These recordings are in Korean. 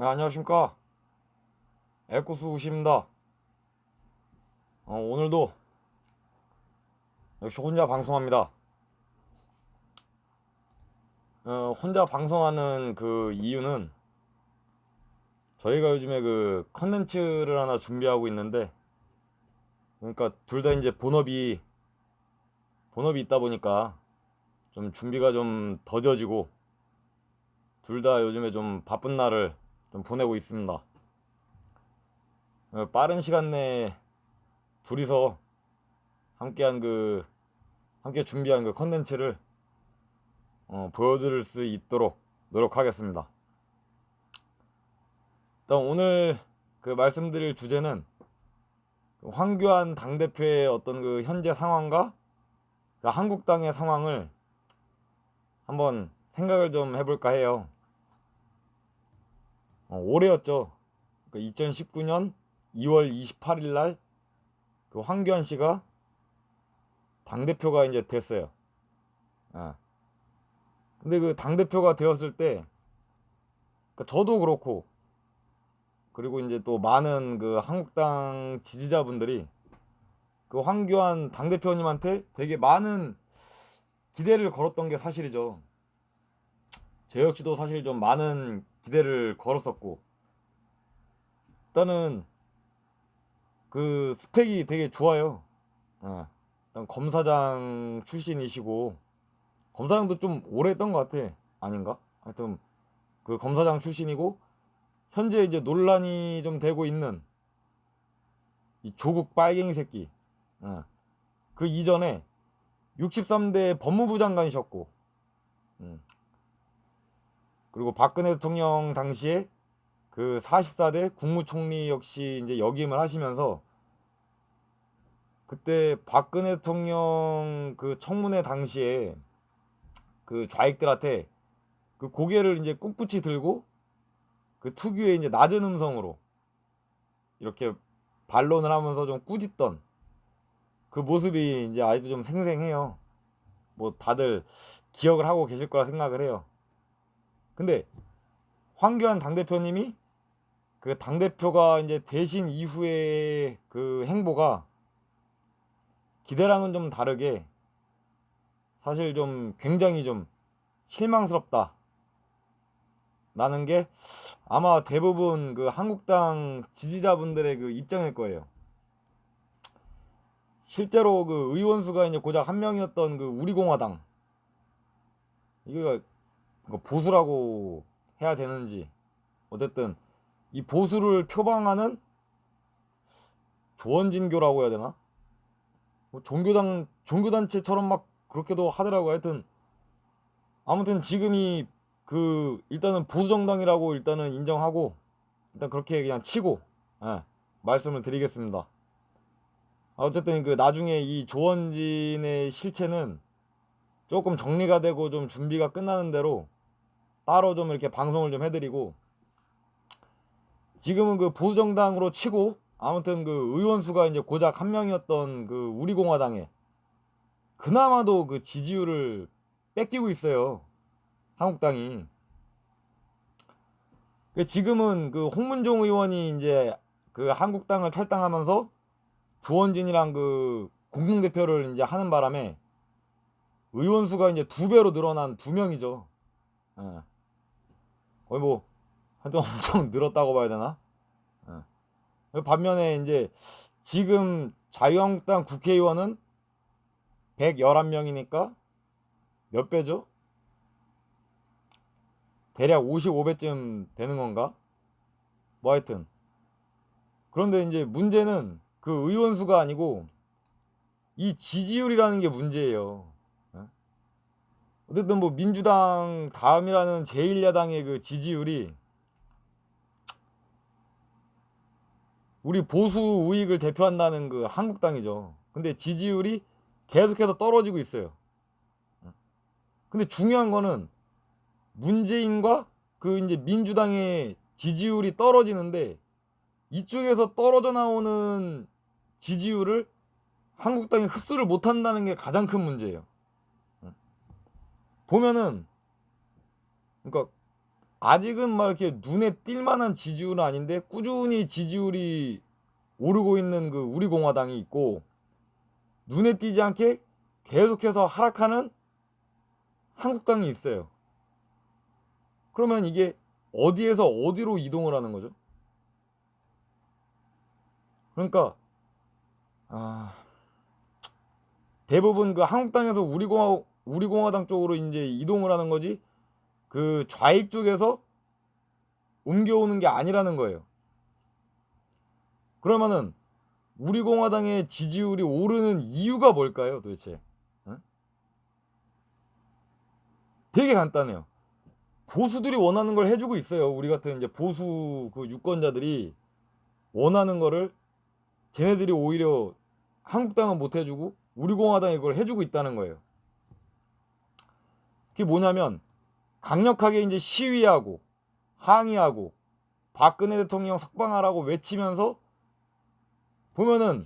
네, 안녕하십니까. 에쿠스 우시입니다. 오늘도 역시 혼자 방송합니다. 혼자 방송하는 그 이유는 저희가 요즘에 그 컨텐츠를 하나 준비하고 있는데, 그러니까 둘 다 이제 본업이 있다 보니까 좀 준비가 좀 더뎌지고 둘 다 요즘에 좀 바쁜 날을 좀 보내고 있습니다. 빠른 시간 내에 둘이서 함께 준비한 그 컨텐츠를 보여드릴 수 있도록 노력하겠습니다. 일단 오늘 그 말씀드릴 주제는 황교안 당대표의 어떤 그 현재 상황과 그 한국당의 상황을 한번 생각을 좀 해볼까 해요. 올해였죠. 2019년 2월 28일 날 그 황교안 씨가 당대표가 이제 됐어요. 아. 근데 그 당대표가 되었을 때 저도 그렇고 그리고 이제 또 많은 그 한국당 지지자분들이 그 황교안 당대표님한테 되게 많은 기대를 걸었던 게 사실이죠. 저 역시도 사실 좀 많은 기대를 걸었었고, 일단은 그 스펙이 되게 좋아요. 일단 검사장 출신이시고, 검사장도 좀 오래 했던 것 같아. 아닌가? 하여튼 그 검사장 출신이고, 현재 이제 논란이 좀 되고 있는 이 조국 빨갱이 새끼. 그 이전에 63대 법무부 장관이셨고, 음, 그리고 박근혜 대통령 당시에 그 44대 국무총리 역시 이제 역임을 하시면서 그때 박근혜 대통령 그 청문회 당시에 그 좌익들한테 그 고개를 이제 꿋꿋이 들고 그 특유의 이제 낮은 음성으로 이렇게 반론을 하면서 좀 꾸짖던 그 모습이 이제 아직도 좀 생생해요. 뭐 다들 기억을 하고 계실 거라 생각을 해요. 근데 황교안 당대표님이 그 당대표가 이제 되신 이후의 그 행보가 기대랑은 좀 다르게 사실 좀 굉장히 좀 실망스럽다 라는 게 아마 대부분 그 한국당 지지자분들의 그 입장일 거예요. 실제로 그 의원 수가 이제 고작 한 명이었던 그 우리공화당, 이거 보수라고 해야 되는지, 어쨌든 이 보수를 표방하는 조원진교라고 해야 되나? 뭐 종교단체처럼 막 그렇게도 하더라고. 하여튼 아무튼 지금이 그 일단은 보수정당이라고 일단은 인정하고 일단 그렇게 그냥 치고, 예, 말씀을 드리겠습니다. 어쨌든 그 나중에 이 조원진의 실체는 조금 정리가 되고 좀 준비가 끝나는 대로 따로 좀 이렇게 방송을 좀 해드리고, 지금은 그 보수정당으로 치고 아무튼 그 의원 수가 이제 고작 한 명이었던 그 우리공화당에 그나마도 그 지지율을 뺏기고 있어요, 한국당이. 지금은 그 홍문종 의원이 이제 그 한국당을 탈당하면서 조원진이랑 그 공동대표를 이제 하는 바람에 의원 수가 이제 두 배로 늘어난 두 명이죠. 예. 거의 뭐 하여튼 엄청 늘었다고 봐야 되나? 예. 반면에 이제 지금 자유한국당 국회의원은 111명이니까 몇 배죠? 대략 55배쯤 되는 건가? 뭐 하여튼. 그런데 이제 문제는 그 의원 수가 아니고 이 지지율이라는 게 문제예요. 예? 어쨌든 뭐 민주당 다음이라는 제1야당의 그 지지율이 우리 보수 우익을 대표한다는 그 한국당이죠. 근데 지지율이 계속해서 떨어지고 있어요. 근데 중요한 거는 문재인과 그 이제 민주당의 지지율이 떨어지는데 이쪽에서 떨어져 나오는 지지율을 한국당이 흡수를 못 한다는 게 가장 큰 문제예요. 보면은 그러니까 아직은 막 이렇게 눈에 띌 만한 지지율은 아닌데 꾸준히 지지율이 오르고 있는 그 우리공화당이 있고, 눈에 띄지 않게 계속해서 하락하는 한국당이 있어요. 그러면 이게 어디에서 어디로 이동을 하는 거죠? 그러니까 대부분 그 한국당에서 우리공화당 쪽으로 이제 이동을 하는 거지, 그 좌익 쪽에서 옮겨오는 게 아니라는 거예요. 그러면은 우리공화당의 지지율이 오르는 이유가 뭘까요, 도대체? 되게 간단해요. 보수들이 원하는 걸 해주고 있어요. 우리 같은 이제 보수 그 유권자들이 원하는 거를 쟤네들이 오히려 한국당은 못 해주고 우리공화당이 그걸 해주고 있다는 거예요. 그게 뭐냐면, 강력하게 이제 시위하고 항의하고 박근혜 대통령 석방하라고 외치면서 보면은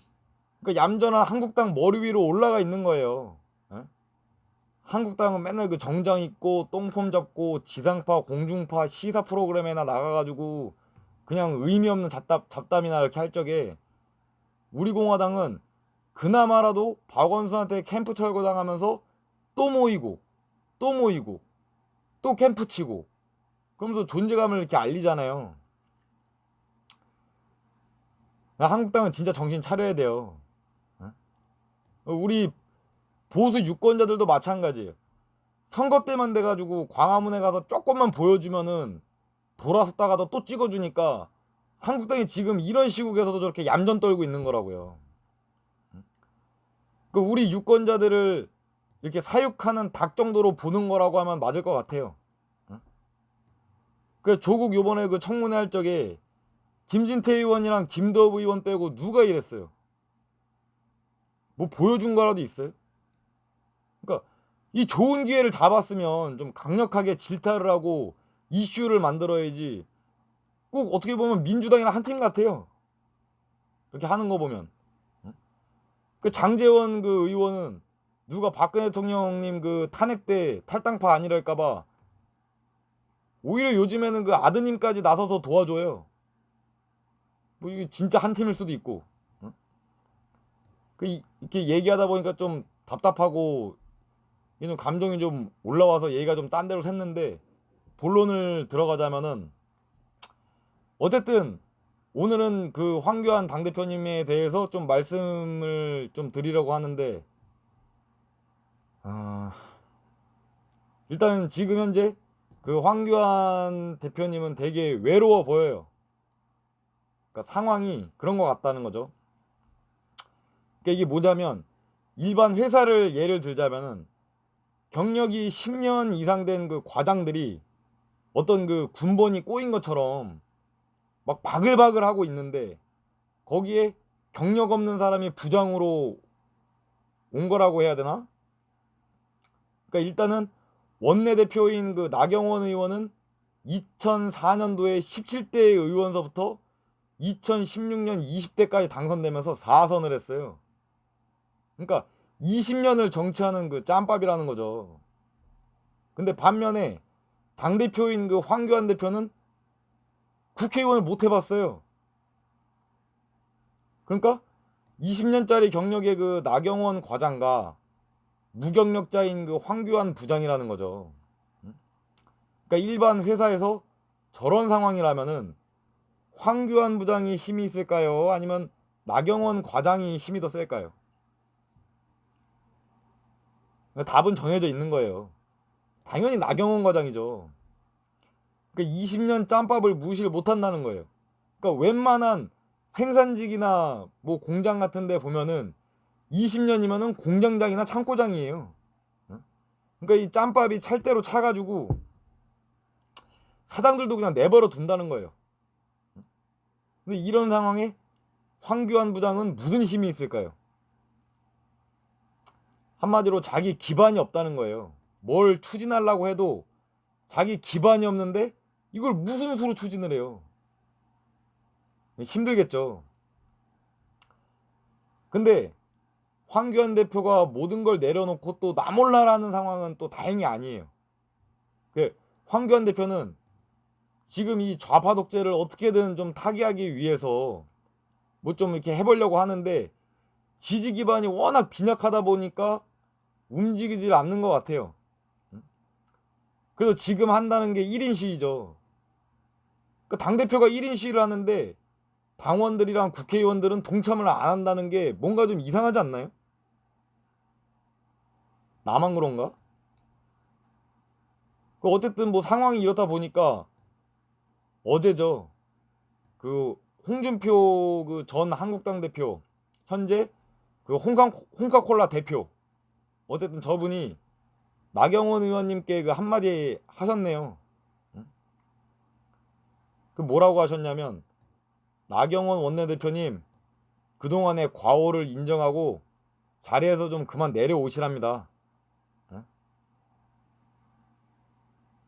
그 얌전한 한국당 머리 위로 올라가 있는 거예요. 한국당은 맨날 그 정장 입고 똥폼 잡고 지상파 공중파 시사 프로그램에나 나가가지고 그냥 의미 없는 잡담이나 이렇게 할 적에, 우리공화당은 그나마라도 박원순한테 캠프 철거당하면서 또 모이고 또 모이고 또 캠프 치고 그러면서 존재감을 이렇게 알리잖아요. 한국당은 진짜 정신 차려야 돼요. 우리 보수 유권자들도 마찬가지예요. 선거 때만 돼가지고 광화문에 가서 조금만 보여주면은 돌아섰다가도 또 찍어주니까 한국당이 지금 이런 시국에서도 저렇게 얌전 떨고 있는 거라고요. 그 우리 유권자들을 이렇게 사육하는 닭 정도로 보는 거라고 하면 맞을 것 같아요. 그 조국 요번에 그 청문회 할 적에 김진태 의원이랑 김도읍 의원 빼고 누가 이랬어요? 뭐 보여준 거라도 있어요? 그러니까 이 좋은 기회를 잡았으면 좀 강력하게 질타를 하고 이슈를 만들어야지. 꼭 어떻게 보면 민주당이랑 한 팀 같아요. 이렇게 하는 거 보면. 그 장제원 그 의원은 누가 박근혜 대통령님 그 탄핵 때 탈당파 아니랄까봐 오히려 요즘에는 그 아드님까지 나서서 도와줘요. 뭐 이게 진짜 한 팀일 수도 있고. 이렇게 얘기하다 보니까 좀 답답하고 좀 감정이 좀 올라와서 얘기가 좀 딴 데로 샜는데, 본론을 들어가자면은 어쨌든 오늘은 그 황교안 당대표님에 대해서 좀 말씀을 좀 드리려고 하는데, 일단은 지금 현재 그 황교안 대표님은 되게 외로워 보여요. 그러니까 상황이 그런 것 같다는 거죠. 그러니까 이게 뭐냐면, 일반 회사를 예를 들자면은 경력이 10년 이상 된 그 과장들이 어떤 그 군번이 꼬인 것처럼 막 바글바글 하고 있는데, 거기에 경력 없는 사람이 부장으로 온 거라고 해야 되나? 그러니까 일단은 원내대표인 그 나경원 의원은 2004년도에 17대 의원서부터 2016년 20대까지 당선되면서 4선을 했어요. 그러니까 20년을 정치하는 그 짬밥이라는 거죠. 근데 반면에 당대표인 그 황교안 대표는 국회의원을 못 해봤어요. 그러니까 20년짜리 경력의 그 나경원 과장과 무경력자인 그 황교안 부장이라는 거죠. 그러니까 일반 회사에서 저런 상황이라면은 황교안 부장이 힘이 있을까요? 아니면 나경원 과장이 힘이 더 셀까요? 그러니까 답은 정해져 있는 거예요. 당연히 나경원 과장이죠. 그러니까 20년 짬밥을 무시를 못한다는 거예요. 그러니까 웬만한 생산직이나 뭐 공장 같은 데 보면은 20년이면은 공장장이나 창고장이에요. 그러니까 이 짬밥이 찰대로 차가지고 사장들도 그냥 내버려 둔다는 거예요. 근데 이런 상황에 황교안 부장은 무슨 힘이 있을까요? 한마디로 자기 기반이 없다는 거예요. 뭘 추진하려고 해도 자기 기반이 없는데 이걸 무슨 수로 추진을 해요? 힘들겠죠. 근데 황교안 대표가 모든 걸 내려놓고 또 나 몰라라는 상황은 또 다행히 아니에요. 황교안 대표는 지금 이 좌파 독재를 어떻게든 좀 타개하기 위해서 뭐 좀 이렇게 해보려고 하는데 지지 기반이 워낙 빈약하다 보니까 움직이질 않는 것 같아요. 그래서 지금 한다는 게 1인 시위죠. 그 당대표가 1인 시위를 하는데 당원들이랑 국회의원들은 동참을 안 한다는 게 뭔가 좀 이상하지 않나요? 나만 그런가? 어쨌든 뭐 상황이 이렇다 보니까 어제죠. 그 홍준표 그 전 한국당 대표, 현재 그 홍카콜라 대표, 어쨌든 저분이 나경원 의원님께 그 한마디 하셨네요. 그 뭐라고 하셨냐면, 나경원 원내대표님 그동안의 과오를 인정하고 자리에서 좀 그만 내려오시랍니다.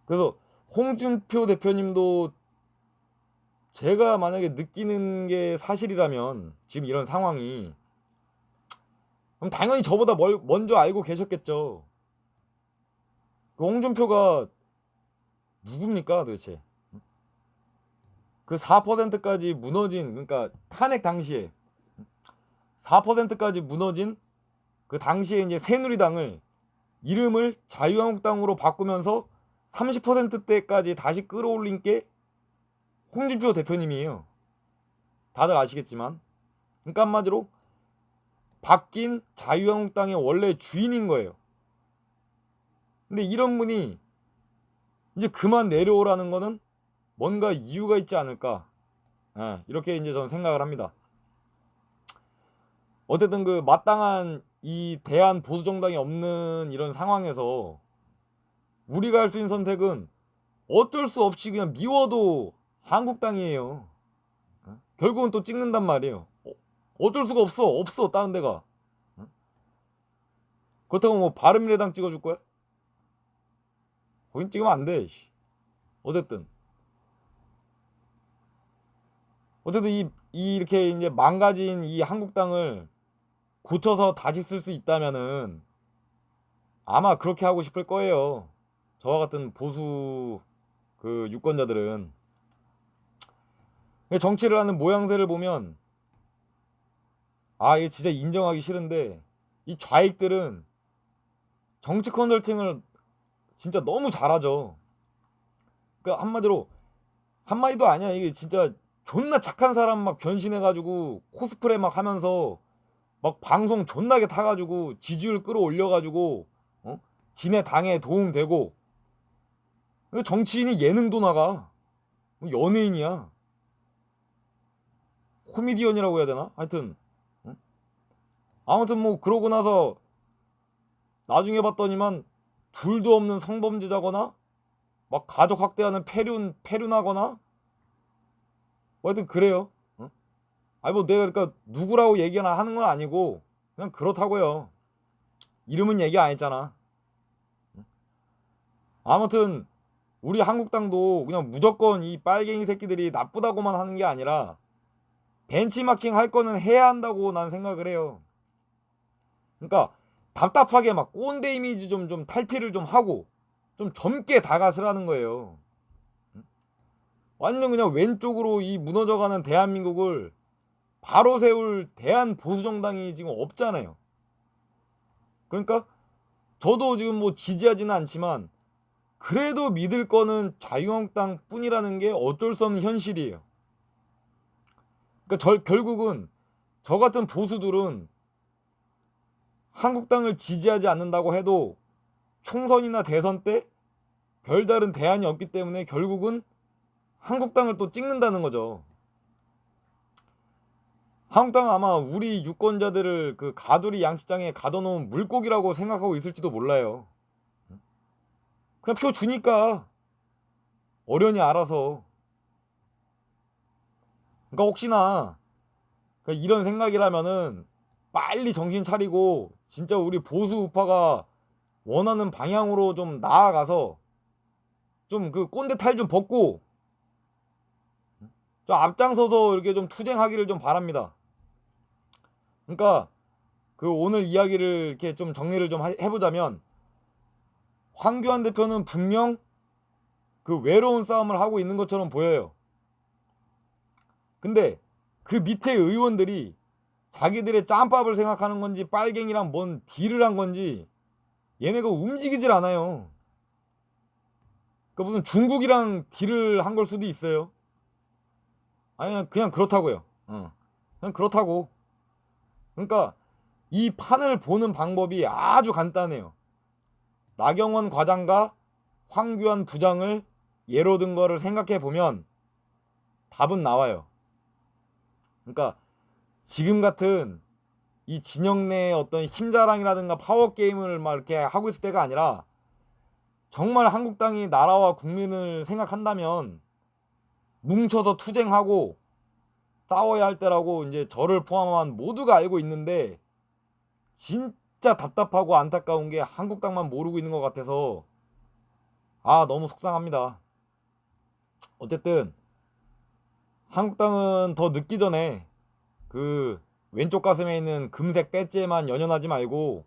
그래서 홍준표 대표님도 제가 만약에 느끼는 게 사실이라면, 지금 이런 상황이, 그럼 당연히 저보다 먼저 알고 계셨겠죠. 그 홍준표가 누굽니까 도대체? 그 4%까지 무너진, 그러니까 탄핵 당시에 4%까지 무너진 그 당시에 이제 새누리당을 이름을 자유한국당으로 바꾸면서 30%대까지 다시 끌어올린 게 홍준표 대표님이에요. 다들 아시겠지만. 그러니까 한마디로 바뀐 자유한국당의 원래 주인인 거예요. 근데 이런 분이 이제 그만 내려오라는 거는 뭔가 이유가 있지 않을까. 이렇게 이제 저는 생각을 합니다. 어쨌든 그 마땅한 이 대한 보수 정당이 없는 이런 상황에서 우리가 할 수 있는 선택은 어쩔 수 없이 그냥 미워도 한국당이에요. 결국은 또 찍는단 말이에요. 어쩔 수가 없어 다른 데가. 그렇다고 뭐 바른미래당 찍어줄 거야? 거긴 찍으면 안 돼. 어쨌든 이렇게 이제 망가진 이 한국당을 고쳐서 다시 쓸 수 있다면은 아마 그렇게 하고 싶을 거예요. 저와 같은 보수 그 유권자들은. 정치를 하는 모양새를 보면 이게 진짜 인정하기 싫은데, 이 좌익들은 정치 컨설팅을 진짜 너무 잘하죠. 그러니까 한마디도 아니야. 이게 진짜 존나 착한 사람 막 변신해가지고 코스프레 막 하면서 막 방송 존나게 타가지고 지지율 끌어올려가지고 지네 당에 도움되고. 정치인이 예능도 나가. 연예인이야. 코미디언이라고 해야 되나? 하여튼 아무튼 뭐 그러고 나서 나중에 봤더니만 둘도 없는 성범죄자거나 막 가족 학대하는 폐륜하거나 뭐 하여튼 그래요. 아니 뭐 내가 그러니까 누구라고 얘기나 하는 건 아니고 그냥 그렇다고요. 이름은 얘기 안 했잖아. 아무튼 우리 한국당도 그냥 무조건 이 빨갱이 새끼들이 나쁘다고만 하는 게 아니라 벤치마킹 할 거는 해야 한다고 난 생각을 해요. 그러니까 답답하게 막 꼰대 이미지 좀 탈피를 좀 하고 좀 젊게 다가서라는 거예요. 완전 그냥 왼쪽으로 이 무너져가는 대한민국을 바로 세울 대한 보수정당이 지금 없잖아요. 그러니까 저도 지금 뭐 지지하지는 않지만 그래도 믿을 거는 자유한국당 뿐이라는 게 어쩔 수 없는 현실이에요. 그러니까 결국은 저 같은 보수들은 한국당을 지지하지 않는다고 해도 총선이나 대선 때 별다른 대안이 없기 때문에 결국은 한국당을 또 찍는다는 거죠. 한국당은 아마 우리 유권자들을 그 가두리 양식장에 가둬놓은 물고기라고 생각하고 있을지도 몰라요. 그냥 표 주니까 어련히 알아서. 그러니까 혹시나 이런 생각이라면은 빨리 정신 차리고 진짜 우리 보수 우파가 원하는 방향으로 좀 나아가서 좀 그 꼰대 탈 좀 벗고 좀 앞장서서 이렇게 좀 투쟁하기를 좀 바랍니다. 그러니까 그 오늘 이야기를 이렇게 좀 정리를 좀 해보자면, 황교안 대표는 분명 그 외로운 싸움을 하고 있는 것처럼 보여요. 근데 그 밑에 의원들이 자기들의 짬밥을 생각하는 건지 빨갱이랑 뭔 딜을 한 건지 얘네가 움직이질 않아요. 그러니까 무슨 중국이랑 딜을 한 걸 수도 있어요. 아니 그냥 그렇다고요. 그냥 그렇다고. 그러니까 이 판을 보는 방법이 아주 간단해요. 나경원 과장과 황교안 부장을 예로 든 거를 생각해 보면 답은 나와요. 그러니까 지금 같은 이 진영 내의 어떤 힘자랑이라든가 파워 게임을 막 이렇게 하고 있을 때가 아니라 정말 한국당이 나라와 국민을 생각한다면 뭉쳐서 투쟁하고 싸워야 할 때라고 이제 저를 포함한 모두가 알고 있는데 진짜 답답하고 안타까운 게 한국당만 모르고 있는 것 같아서 너무 속상합니다. 어쨌든 한국당은 더 늦기 전에 그 왼쪽 가슴에 있는 금색 배지에만 연연하지 말고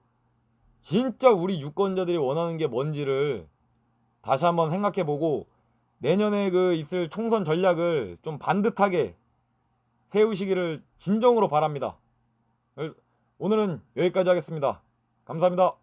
진짜 우리 유권자들이 원하는 게 뭔지를 다시 한번 생각해보고 내년에 그 있을 총선 전략을 좀 반듯하게 세우시기를 진정으로 바랍니다. 오늘은 여기까지 하겠습니다. 감사합니다.